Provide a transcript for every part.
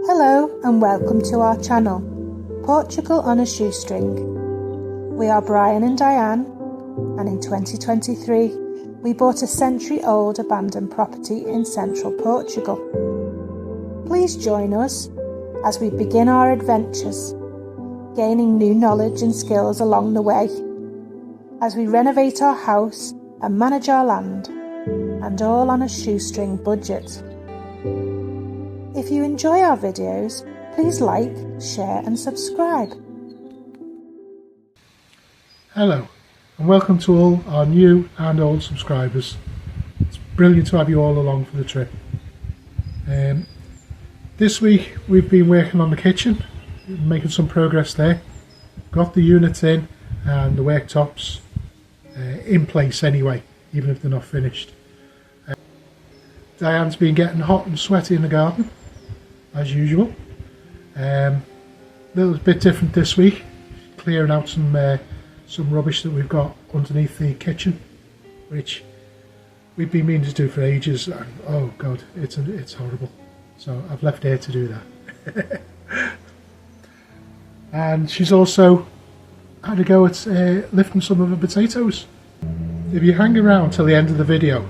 Hello and welcome to our channel, Portugal on a Shoestring. We are Brian and Diane, and in 2023 we bought a century-old abandoned property in central Portugal. Please join us as we begin our adventures, gaining new knowledge and skills along the way, as we renovate our house and manage our land, and all on a shoestring budget. If you enjoy our videos, please like, share and subscribe. Hello and welcome to all our new and old subscribers. It's brilliant to have you all along for the trip. This week we've been working on the kitchen, making some progress there. Got the units in and the worktops in place anyway, even if they're not finished. Diane's been getting hot and sweaty in the garden as usual. Little bit different this week, clearing out some rubbish that we've got underneath the kitchen, which we've been meaning to do for ages, and oh god, it's horrible. So I've left her to do that. And she's also had a go at lifting some of the potatoes. If you hang around till the end of the video,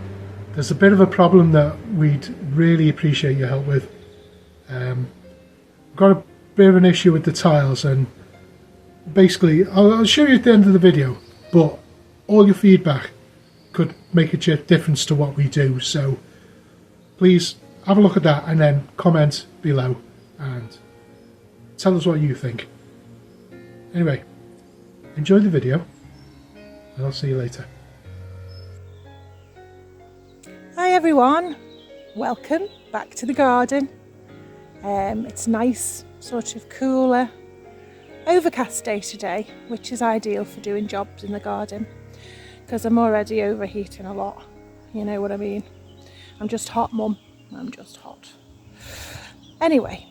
there's a bit of a problem that we'd really appreciate your help with. Got a bit of an issue with the tiles, and basically I'll show you at the end of the video, but all your feedback could make a difference to what we do, so please have a look at that and then comment below and tell us what you think. Anyway, enjoy the video and I'll see you later. Hi everyone, welcome back to the garden. It's nice, sort of cooler, overcast day today, which is ideal for doing jobs in the garden because I'm already overheating a lot, you know what I mean. I'm just hot, mum, I'm just hot. Anyway,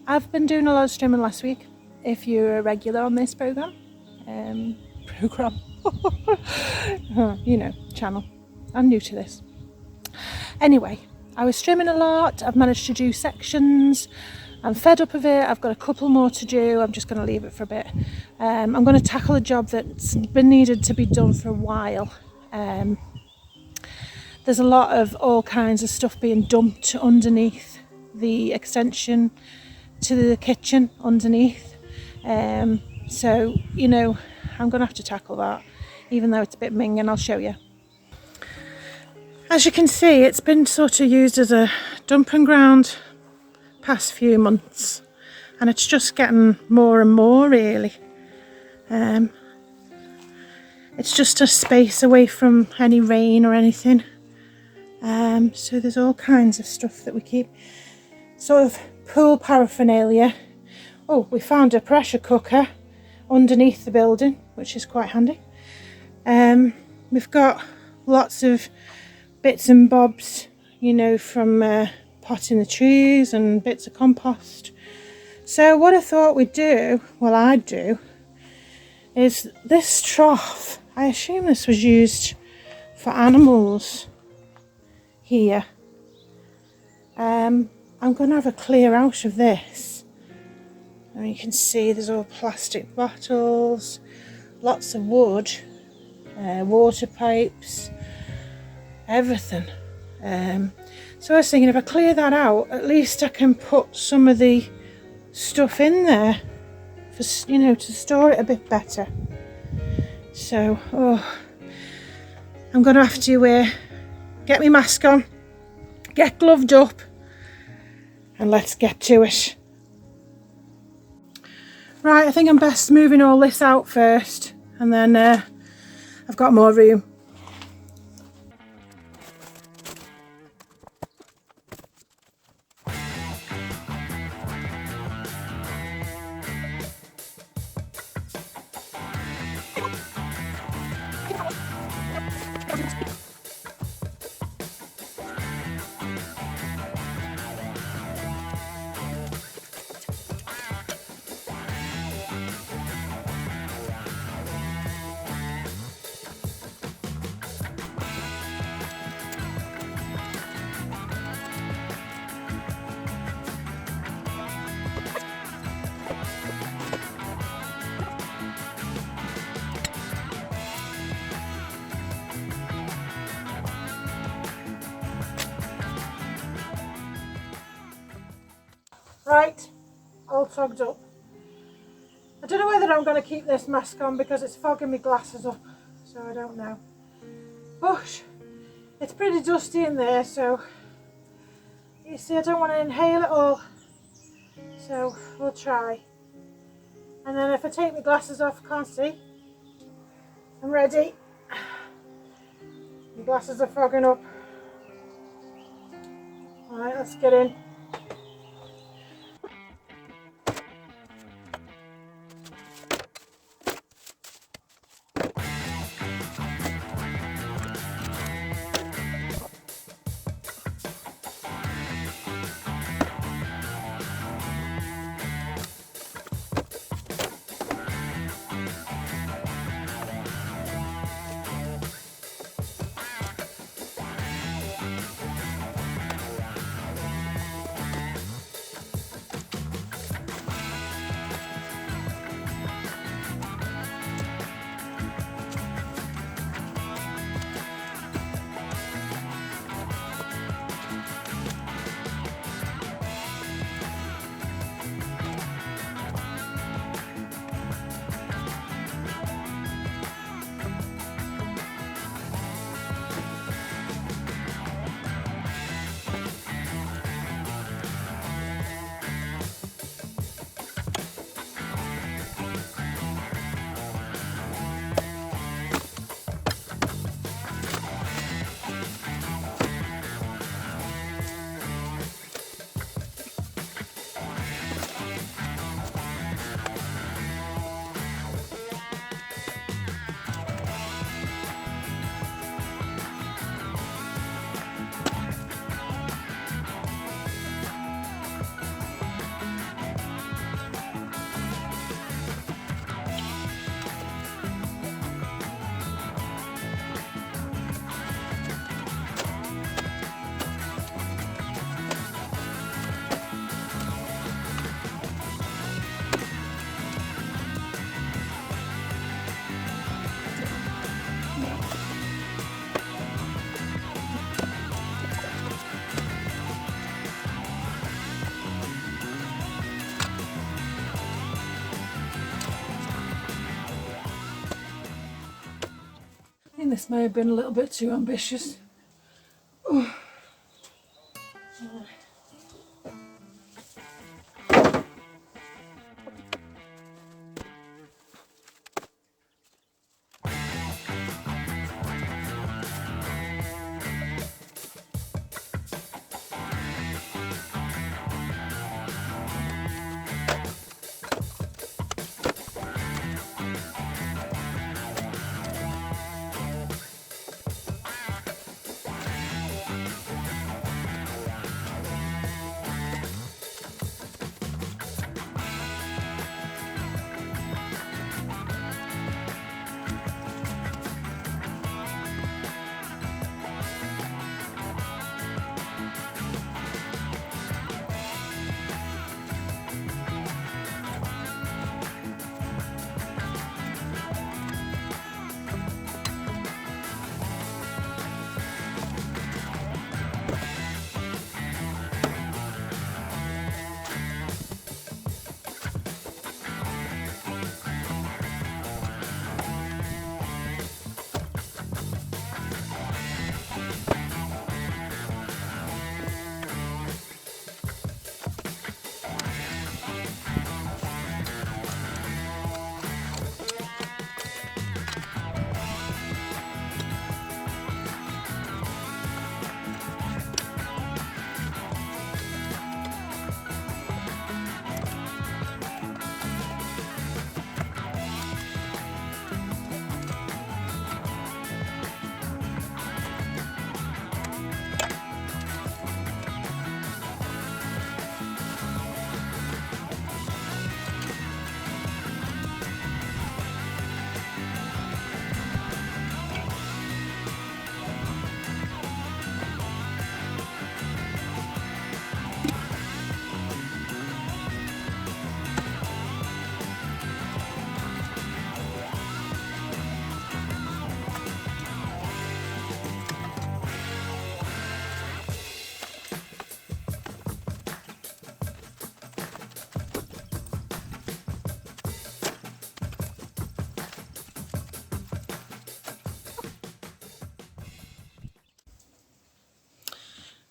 I've been doing a lot of trimming last week. If you're a regular on this channel, I'm new to this. Anyway, I was trimming a lot. I've managed to do sections. I'm fed up of it. I've got a couple more to do. I'm just going to leave it for a bit. I'm going to tackle a job that's been needed to be done for a while. There's a lot of all kinds of stuff being dumped underneath the extension to the kitchen underneath. So, you know, I'm going to have to tackle that, even though it's a bit minging. I'll show you. As you can see, it's been sort of used as a dumping ground past few months, and it's just getting more and more really. It's just a space away from any rain or anything. So there's all kinds of stuff that we keep, sort of pool paraphernalia. Oh, we found a pressure cooker underneath the building, which is quite handy. We've got lots of bits and bobs, you know, from potting the trees and bits of compost. So what I thought we'd do, well I'd do, is this trough. I assume this was used for animals here. I'm going to have a clear out of this. And you can see there's all plastic bottles, lots of wood, water pipes, everything. So I was thinking if I clear that out, at least I can put some of the stuff in there for, you know, to store it a bit better. So I'm gonna have to get my mask on, get gloved up, and let's get to it. Right, I think I'm best moving all this out first, and then I've got more room. Right, all togged up. I don't know whether I'm going to keep this mask on because it's fogging my glasses up, so I don't know. But it's pretty dusty in there, so you see I don't want to inhale it all, so we'll try. And then if I take my glasses off, I can't see. I'm ready. My glasses are fogging up. Alright, let's get in. I think this may have been a little bit too ambitious.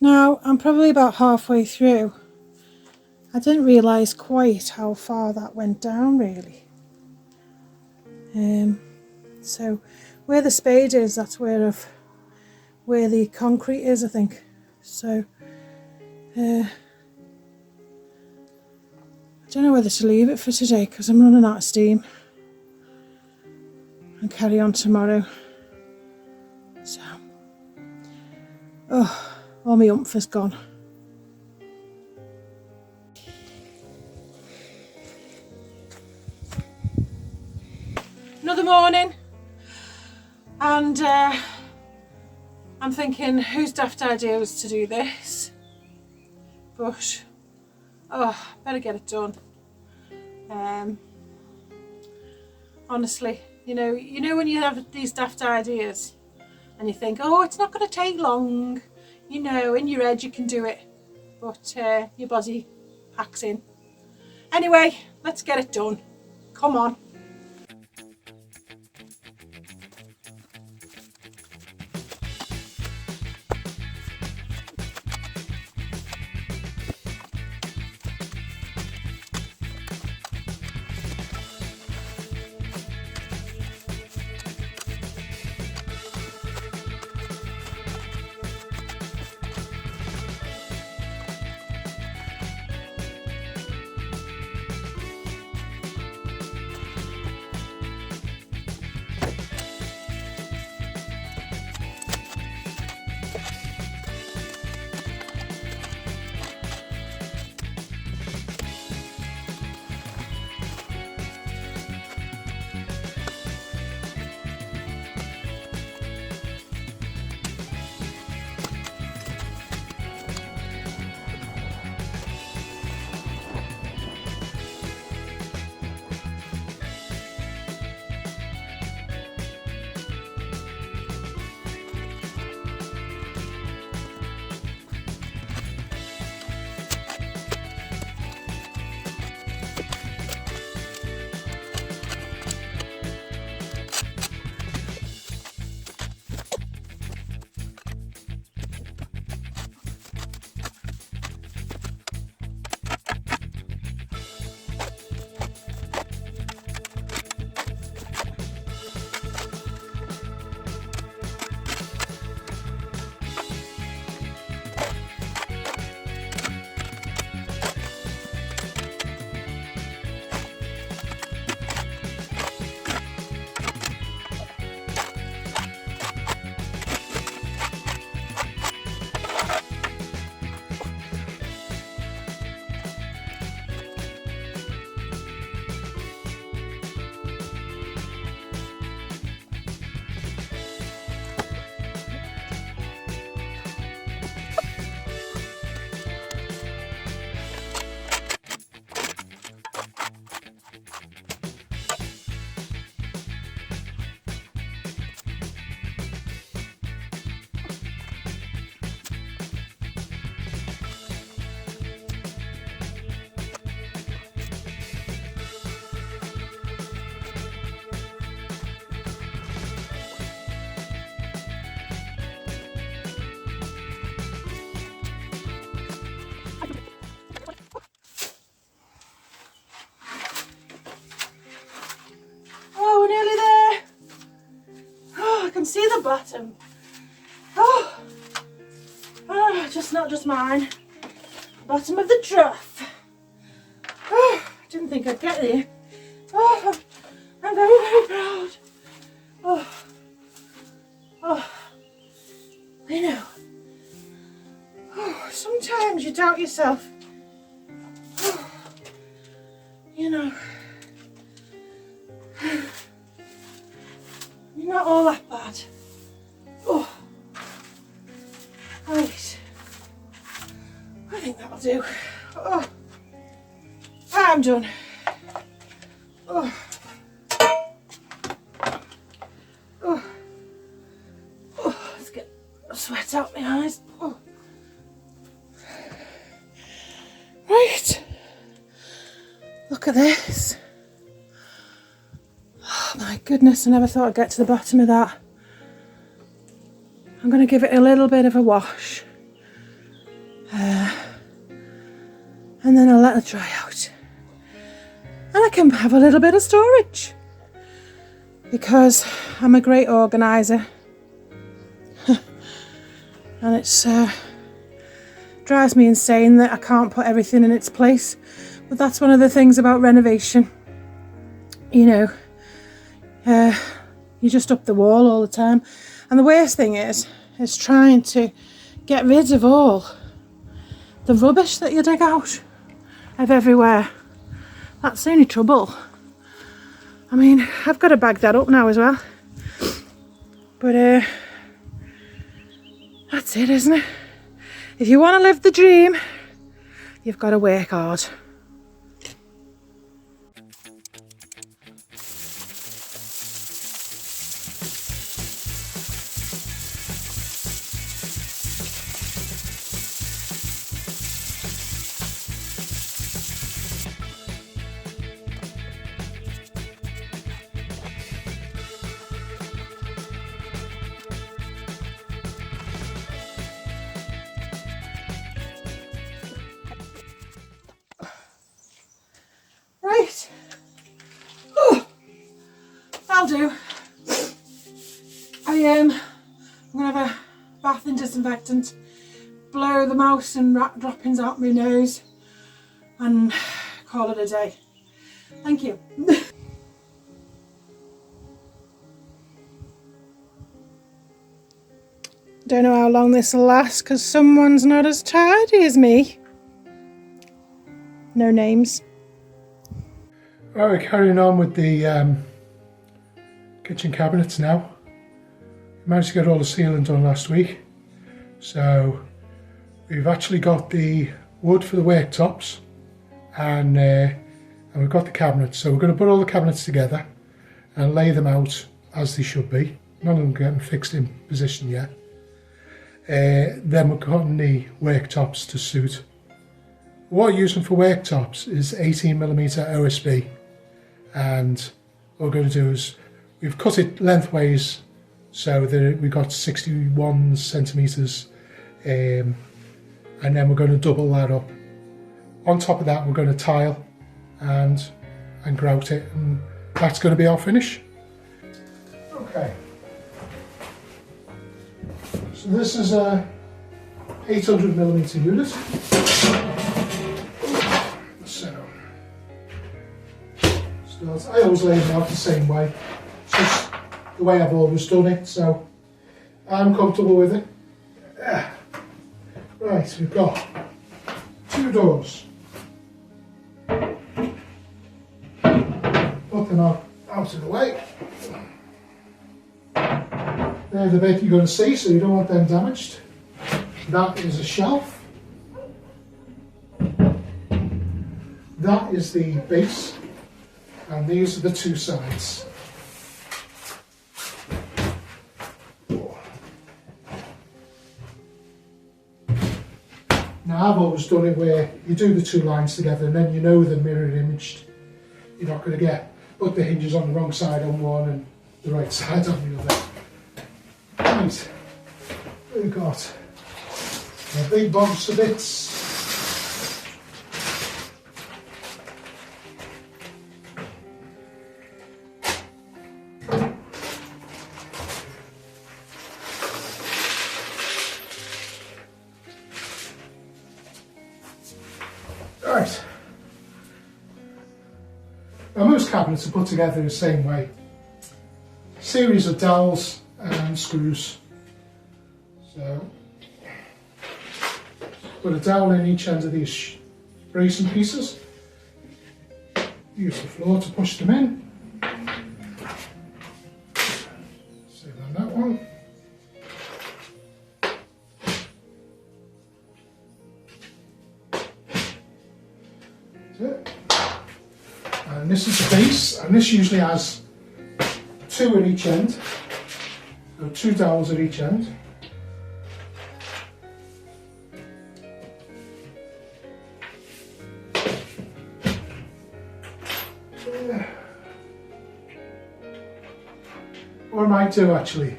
Now, I'm probably about halfway through. I didn't realise quite how far that went down, really. So where the spade is, that's where the concrete is, I think. So I don't know whether to leave it for today because I'm running out of steam and carry on tomorrow. So, all my oomph is gone. Another morning, and I'm thinking, whose daft idea was to do this? But better get it done. Honestly, you know when you have these daft ideas and you think, oh, it's not going to take long, in your head you can do it, but your body packs in. Anyway, let's get it done. Come on. See the bottom. Not just mine. Bottom of the trough. Didn't think I'd get there. I'm very, very proud. I know. Sometimes you doubt yourself. You're not all that bad. Right. I think that'll do. I'm done. Let's get the sweat out my eyes. Right. Look at this. Oh my goodness, I never thought I'd get to the bottom of that. I'm going to give it a little bit of a wash and then I'll let it dry out. And I can have a little bit of storage because I'm a great organiser. And it's drives me insane that I can't put everything in its place. But that's one of the things about renovation. You know, you're just up the wall all the time. And the worst thing is trying to get rid of all the rubbish that you dig out of everywhere. That's the only trouble. I mean, I've got to bag that up now as well. But that's it, isn't it? If you want to live the dream, you've got to work hard. Right. Oh, that'll do. I'm gonna have a bath in disinfectant, blow the mouse and rat droppings out my nose, and call it a day. Thank you. Don't know how long this will last because someone's not as tidy as me. No names. Right, we're carrying on with the kitchen cabinets now. Managed to get all the sealing done last week. So we've actually got the wood for the worktops and we've got the cabinets. So we're going to put all the cabinets together and lay them out as they should be. None of them getting fixed in position yet. Then we're cutting the worktops to suit. What we're using for worktops is 18mm OSB, and what we're going to do is we've cut it lengthways so that we've got 61 centimetres, and then we're going to double that up. On top of that we're going to tile and grout it, and that's going to be our finish. Okay. So this is a 800mm unit. So I always lay them out the same way. It's just the way I've always done it, so I'm comfortable with it. Right, we've got 2 doors. Put them out of the way. They're the bit you're going to see, so you don't want them damaged. That is a shelf. That is the base, and these are the 2 sides. Now I've always done it where you do the 2 lines together and then you know they're mirror imaged. You're not going to put the hinges on the wrong side on one and the right side on the other. Right, we've got a big box of bits. Right. Now most cabinets are put together the same way. Series of dowels and screws. So put a dowel in each end of these bracing pieces. Use the floor to push them in. Same on that one. That's it. And this is the base, and this usually has 2 at each end. So 2 dowels at each end. Or I might do actually,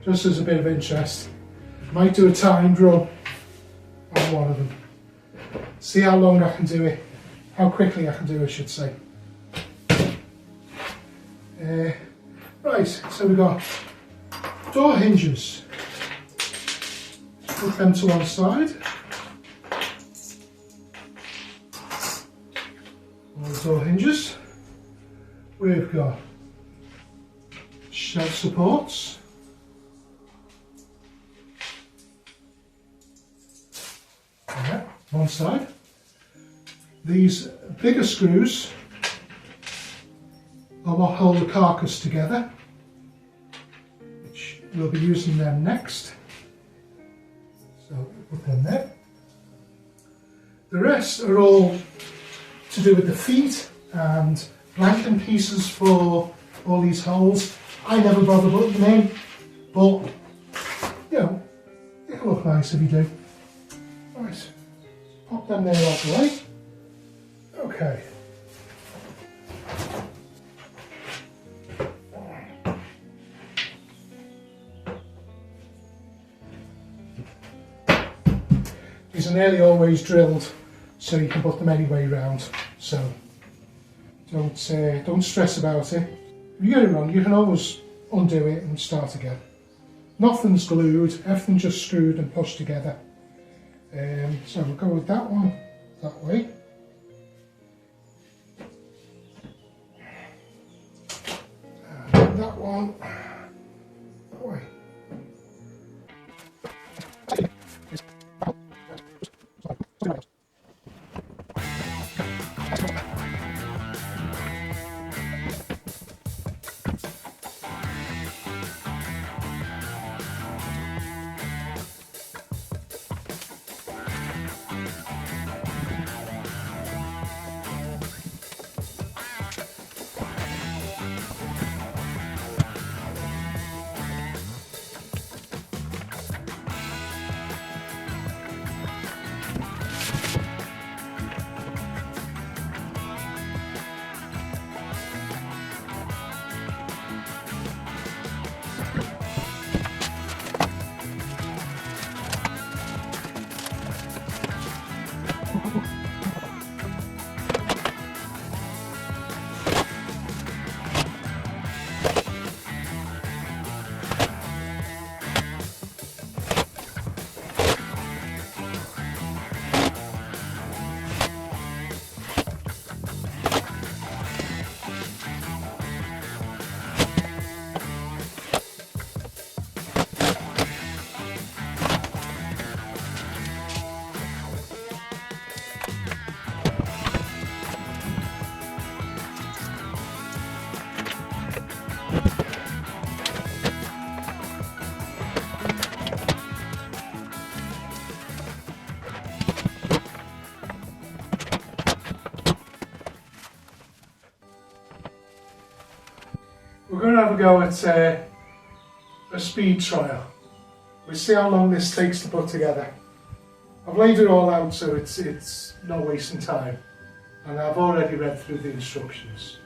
just as a bit of interest, I might do a timed run on one of them. See how long I can do it, how quickly I can do it, I should say. Right, so we've got door hinges. Put them to one side. All the door hinges. We've got shelf supports. Yeah, one side. These bigger screws are what hold the carcass together, which we'll be using them next. So we'll put them there. The rest are all to do with the feet and blanking pieces for all these holes. I never bother putting them in, but you know, it can look nice if you do. Right, pop them there out the way. Okay. These are nearly always drilled, so you can put them any way round. So don't stress about it. If you get it wrong, you can always undo it and start again. Nothing's glued, everything's just screwed and pushed together. So we'll go with that one that way. And that one that way. We're going to have a go at a speed trial. We'll see how long this takes to put together. I've laid it all out so it's not wasting time, and I've already read through the instructions.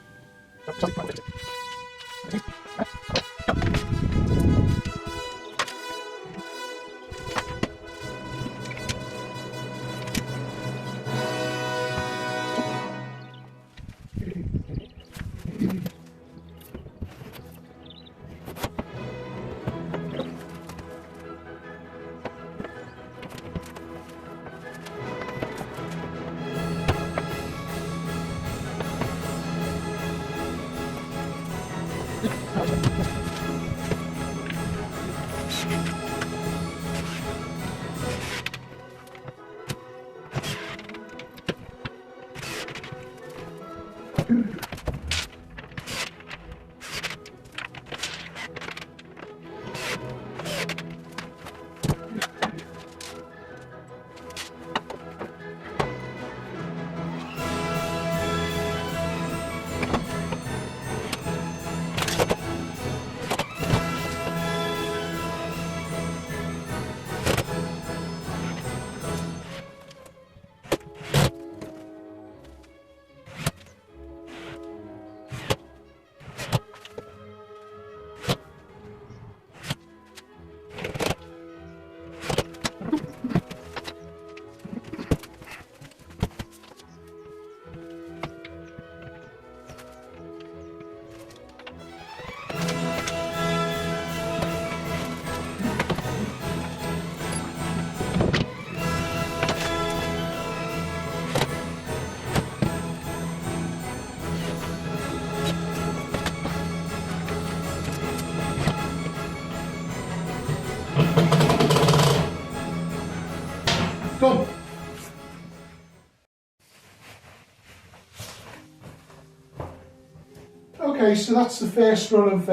Okay, so that's the first run of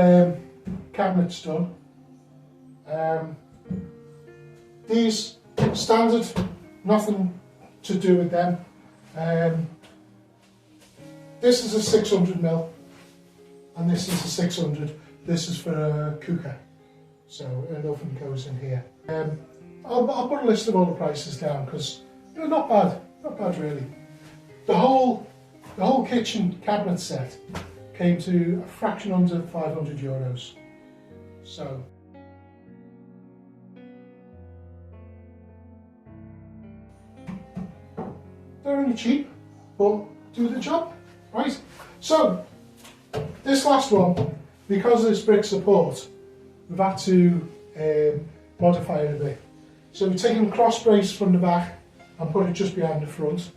cabinets done. These standard, nothing to do with them. This is a 600mm and this is a 600. This is for a cooker, so an oven goes in here. I'll put a list of all the prices down because not bad really. The whole kitchen cabinet set came to a fraction under €500. So they're only cheap, but do the job, right? So this last one, because of this brick support, we've had to modify it a bit. So we've taken a cross brace from the back and put it just behind the front.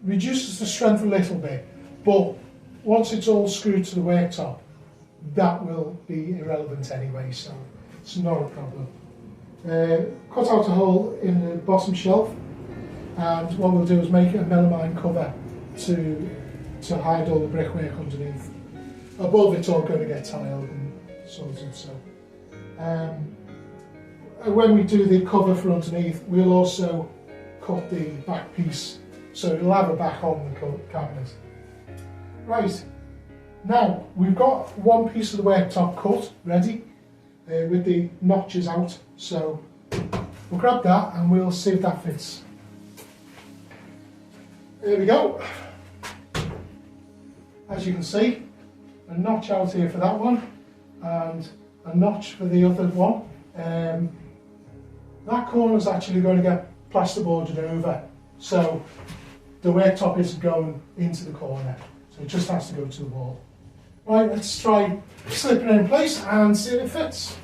Reduces the strength a little bit, but once it's all screwed to the worktop, that will be irrelevant anyway, so it's not a problem. Cut out a hole in the bottom shelf, and what we'll do is make a melamine cover to hide all the brickwork underneath. Above it's all going to get tiled and sorted, so. When we do the cover for underneath, we'll also cut the back piece, so it'll have a back on the cabinet. Right, now we've got one piece of the worktop cut ready with the notches out, so we'll grab that and we'll see if that fits. There we go. As you can see, a notch out here for that one and a notch for the other one. That corner is actually going to get plasterboarded over, so the worktop isn't going into the corner, so it just has to go to the wall. Right, let's try slipping it in place and see if it fits.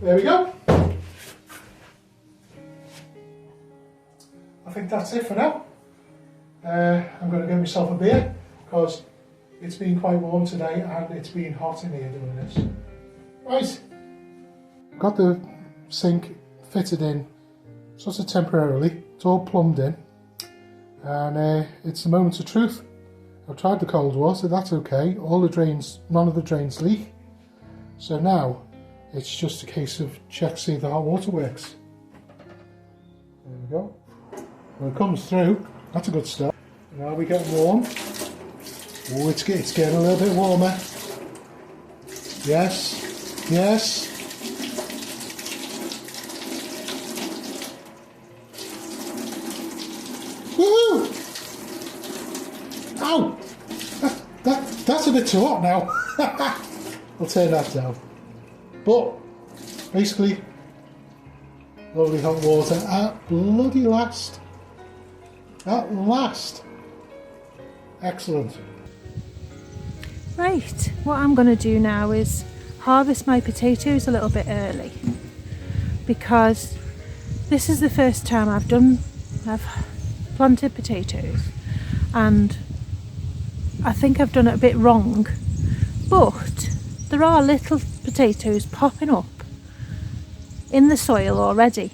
There we go. I think that's it for now. I'm going to get myself a beer because it's been quite warm today and it's been hot in here doing this. Right, got the sink fitted in sort of temporarily. It's all plumbed in and it's the moment of truth. I've tried the cold water, that's okay. All the drains, none of the drains leak. So now it's just a case of see if the hot water works. There we go. When it comes through, that's a good start. Now we get warm. Oh, it's getting a little bit warmer. Yes, yes. Woohoo! Ow! That's a bit too hot now. I'll turn that down. But basically, lovely hot water at bloody last. At last. Excellent. Right, what I'm going to do now is harvest my potatoes a little bit early because this is the first time I've planted potatoes and I think I've done it a bit wrong, but there are little potatoes popping up in the soil already,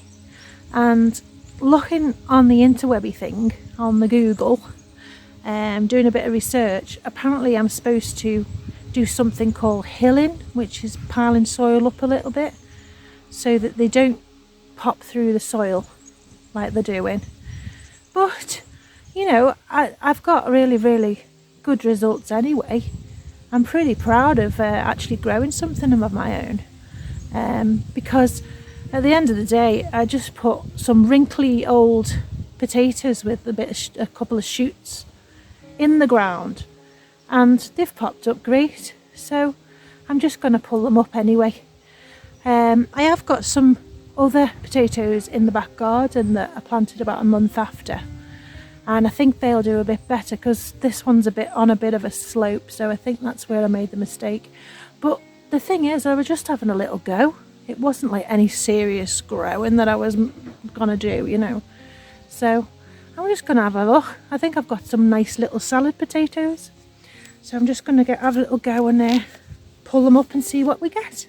and looking on the interwebby thing on the Google, doing a bit of research, apparently I'm supposed to do something called hilling, which is piling soil up a little bit so that they don't pop through the soil like they're doing. But you know, I've got really good results anyway. I'm pretty proud of actually growing something of my own, because at the end of the day I just put some wrinkly old potatoes with a couple of shoots in the ground and they've popped up great, so I'm just going to pull them up anyway. I have got some other potatoes in the back garden that I planted about a month after, and I think they'll do a bit better because this one's on a bit of a slope, so I think that's where I made the mistake. But the thing is, I was just having a little go. It wasn't like any serious growing that I was gonna do, you know. So I'm just gonna have a look. I think I've got some nice little salad potatoes, so I'm just gonna have a little go and pull them up and see what we get.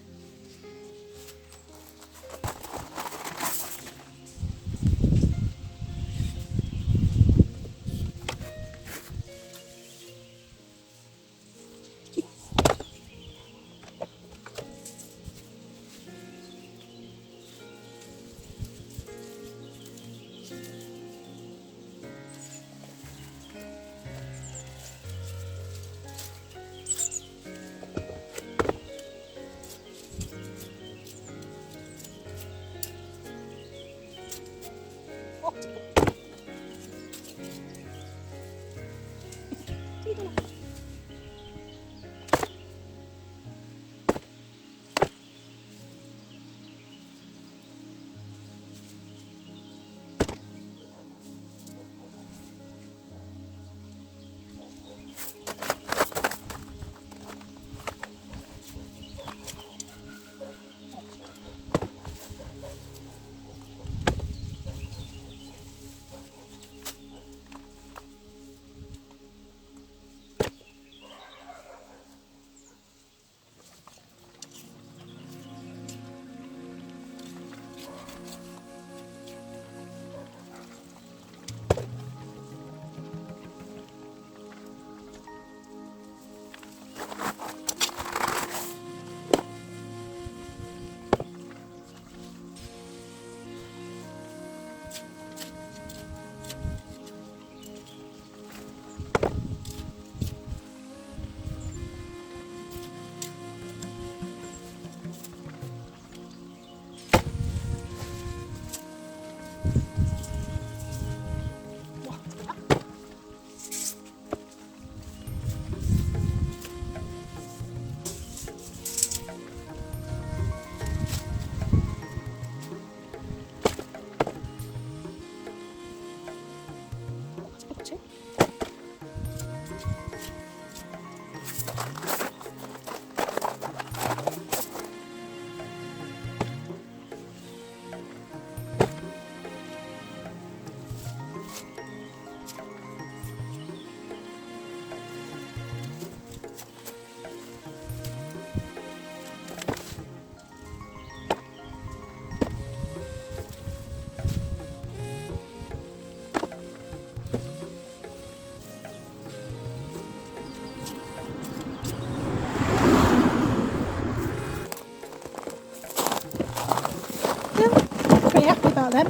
them.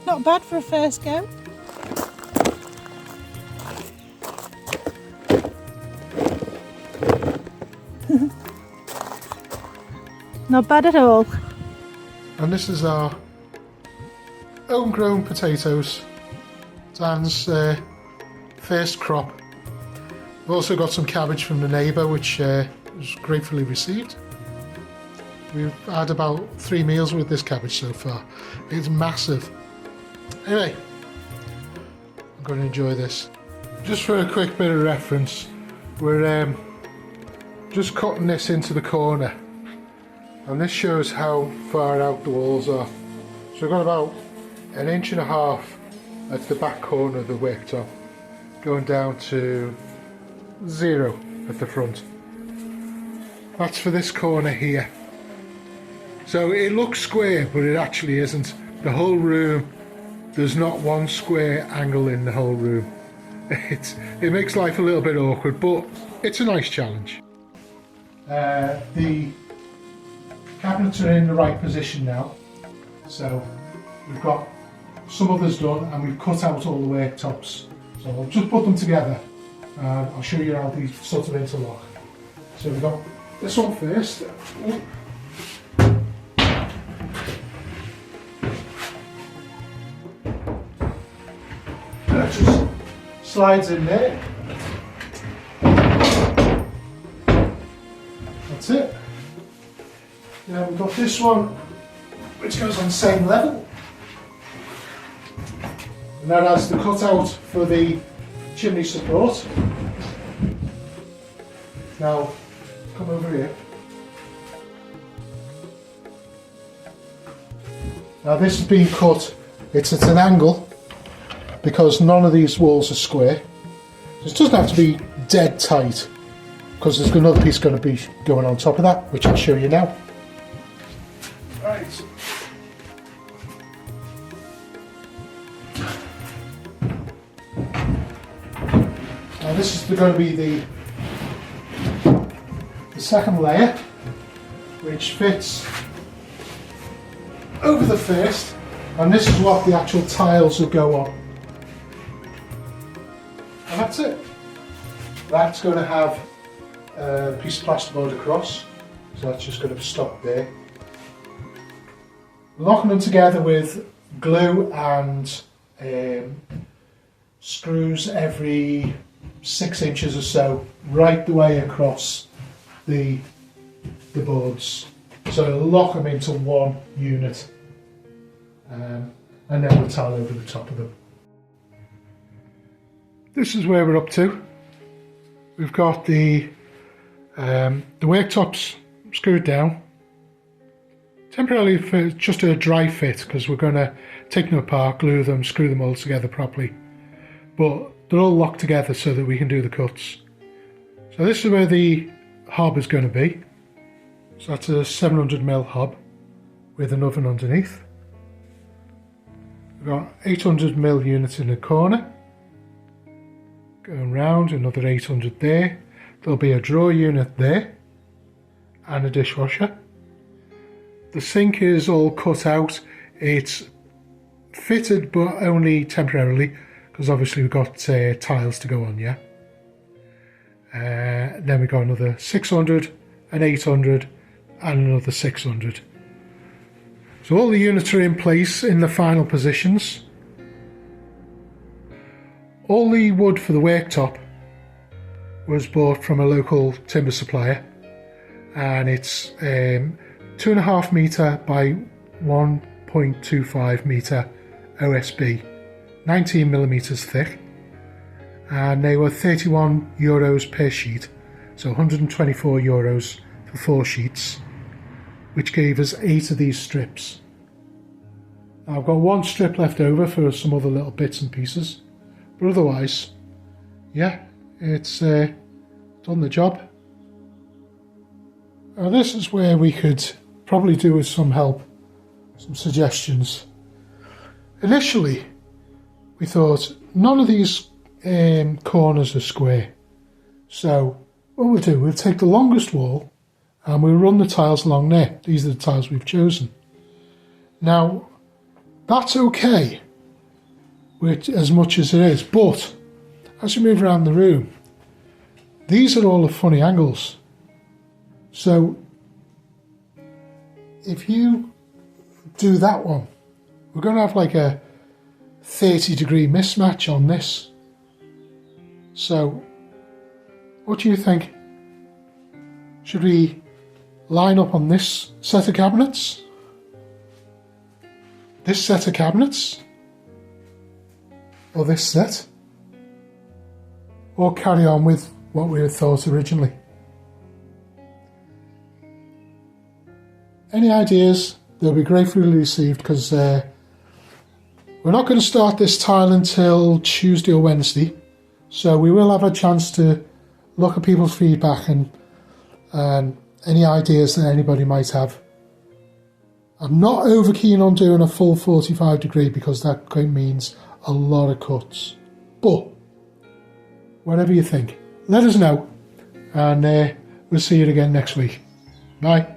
Not bad for a first go. Not bad at all. And this is our homegrown potatoes. Dan's first crop. We've also got some cabbage from the neighbour, which was gratefully received. We've had about 3 meals with this cabbage so far. It's massive. Anyway, I'm going to enjoy this. Just for a quick bit of reference, we're just cutting this into the corner, and this shows how far out the walls are. So we've got about 1.5 inches at the back corner of the worktop, going down to 0 at the front. That's for this corner here. So it looks square, but it actually isn't. The whole room, there's not one square angle in the whole room. It makes life a little bit awkward, but it's a nice challenge. The cabinets are in the right position now. So we've got some others done, and we've cut out all the worktops. So I'll just put them together and I'll show you how these sort of interlock. So we've got this one first. That just slides in there. That's it. Now we've got this one, which goes on the same level. And that has the cutout for the chimney support. Now, come over here. Now this has been cut, it's at an angle, because none of these walls are square. So it doesn't have to be dead tight, because there's another piece going to be going on top of that, which I'll show you now. Right. Now this is going to be the second layer, which fits over the first, and this is what the actual tiles will go on. And that's it. That's going to have a piece of plasterboard across, so that's just going to stop there. Locking them together with glue and screws every 6 inches or so, right the way across the boards. So it'll lock them into one unit, and then we'll tile over the top of them. This is where we're up to. We've got the worktops screwed down, temporarily for just a dry fit, because we're going to take them apart, glue them, screw them all together properly. But they're all locked together so that we can do the cuts. So this is where the hob is going to be. So that's a 700mm hob with an oven underneath. We've got 800mm units in the corner. Going round, another 800 there. There'll be a drawer unit there and a dishwasher. The sink is all cut out. It's fitted but only temporarily, because obviously we've got tiles to go on, yeah? Then we've got another 600, an 800 and another 600. So all the units are in place in the final positions. All the wood for the worktop was bought from a local timber supplier, and it's 2.5 metre by 1.25 metre OSB, 19mm thick, and they were €31 per sheet, so €124 for 4 sheets, which gave us 8 of these strips. Now I've got 1 strip left over for some other little bits and pieces, but otherwise, yeah, it's done the job. Now this is where we could probably do with some help, some suggestions. Initially, we thought none of these corners are square. So what we'll do, we'll take the longest wall and we'll run the tiles along there. These are the tiles we've chosen. Now, that's okay, with as much as it is. But as we move around the room, these are all the funny angles. So if you do that one, we're going to have like a 30-degree mismatch on this. So what do you think? Should we line up on this set of cabinets? This set of cabinets? Or this set? Or carry on with what we had thought originally? Any ideas? They'll be gratefully received, because we're not going to start this tile until Tuesday or Wednesday. So we will have a chance to look at people's feedback and any ideas that anybody might have. I'm not over keen on doing a full 45 degree because that means a lot of cuts. But whatever you think, let us know, and we'll see you again next week. Bye.